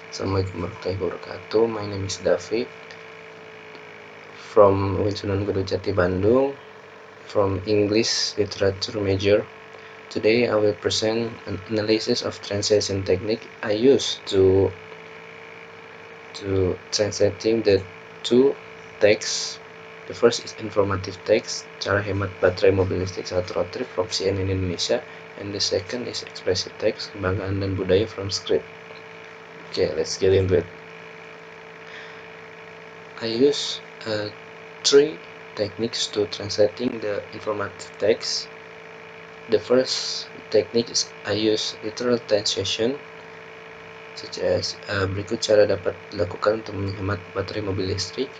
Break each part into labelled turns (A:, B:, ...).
A: Assalamualaikum warahmatullahi wabarakatuh. My name is Davi from UIN Sunan Guru Jati Bandung, from English Literature major. Today I will present an analysis of translation technique I use to translating the two texts. The first is informative text, cara hemat baterai mobil listrik saat road trip from CNN Indonesia, and the second is expressive text, kebanggaan dan budaya from Script. Okay, let's get into it. I use three techniques to translating the informative text. The first technique is I use literal translation, such as berikut cara dapat dilakukan untuk menghemat baterai mobil listrik.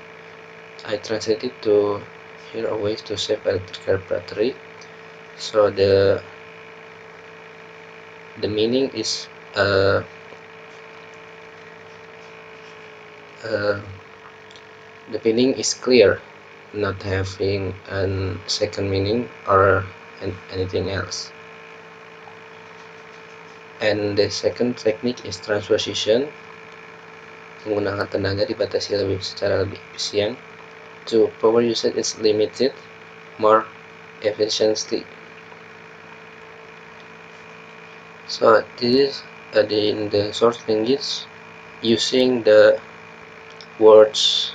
A: I translate it to here are ways to save electric car battery. So the meaning is the meaning is clear, not having a second meaning or anything else. And the second technique is transposition, menggunakan tenaga dibatasi secara lebih efisien. To power usage is limited more efficiently. So this is in the source language using the words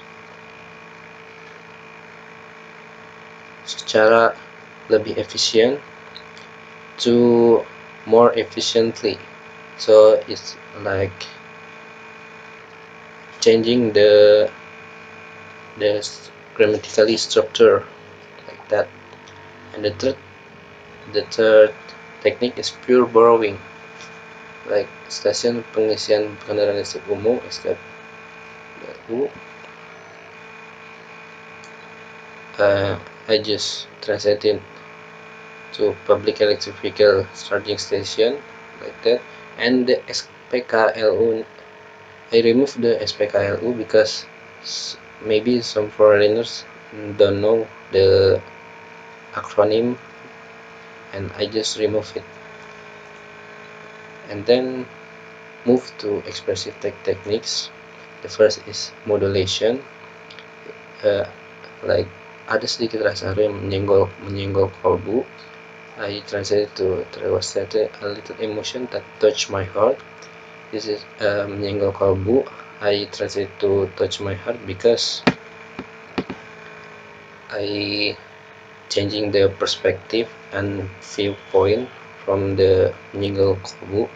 A: secara lebih efisien to more efficiently. So it's like changing the grammatically structure like that. And the third technique is pure borrowing, like stasiun pengisian kendaraan listrik umum SPBU. I just translate it to public electric vehicle charging station like that. And the SPKLU, I remove the SPKLU because maybe some foreigners don't know the acronym, and I just remove it. And then move to expressive techniques. The first is modulation, like ada sedikit rasa rem menyenggol kolbu. I translate to there was a little emotion that touched my heart. This is menyenggol kolbu. I translate to touch my heart because I changing the perspective and viewpoint from the menyenggol kolbu.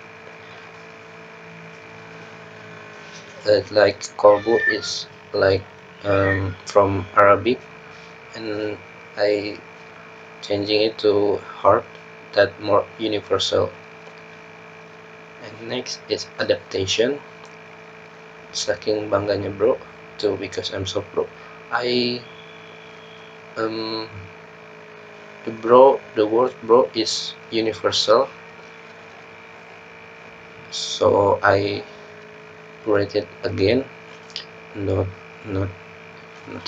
A: Like kolbu is like from Arabic, and I changing it to heart, that more universal. And next is adaptation, saking bangganya bro to because I'm so pro. I the word bro is universal, so I write it again, not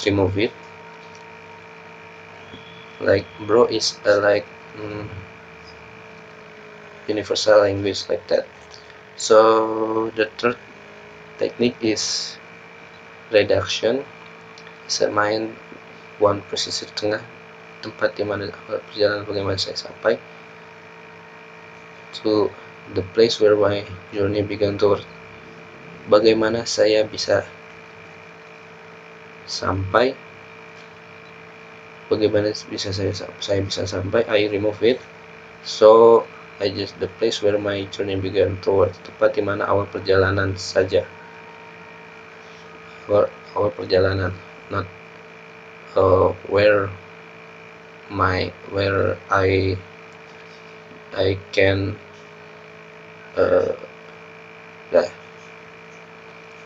A: remove it. Like bro is like universal language like that. So the third technique is reduction, semain one pesisir tengah, tempat di mana perjalanan bagaimana saya sampai, to the place where my journey began toward, bagaimana saya bisa sampai, bagaimana bisa saya bisa sampai. I remove it, so I just the place where my journey began toward, tempat di mana awal perjalanan saja, awal perjalanan, not where I can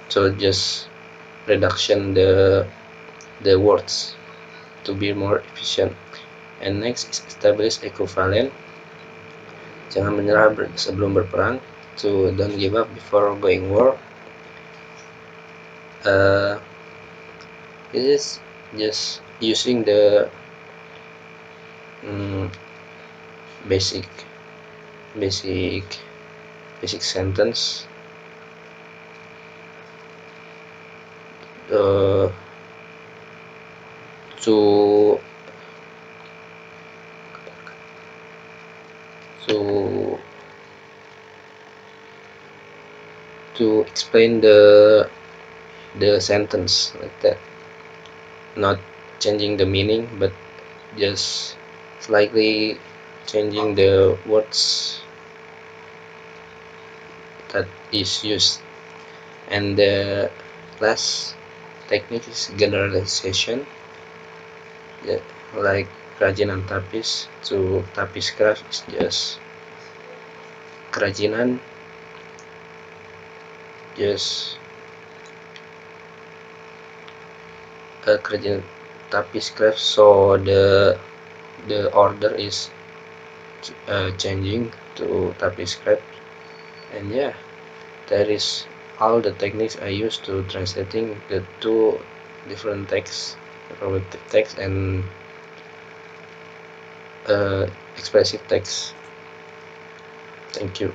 A: so just reduction the words to be more efficient. And next is establish equivalent, jangan menyerah sebelum berperang, to don't give up before going war. This is just using the basic sentence uh, to to explain the sentence like that, not changing the meaning but just slightly changing the words that is used. And the last technique is generalization, yeah, like kerajinan tapis to tapis craft is just kerajinan, just kerajinan tapis craft, so the order is changing to tapis craft. And yeah, that is all the techniques I use to translating the two different texts, relative text and expressive text. Thank you.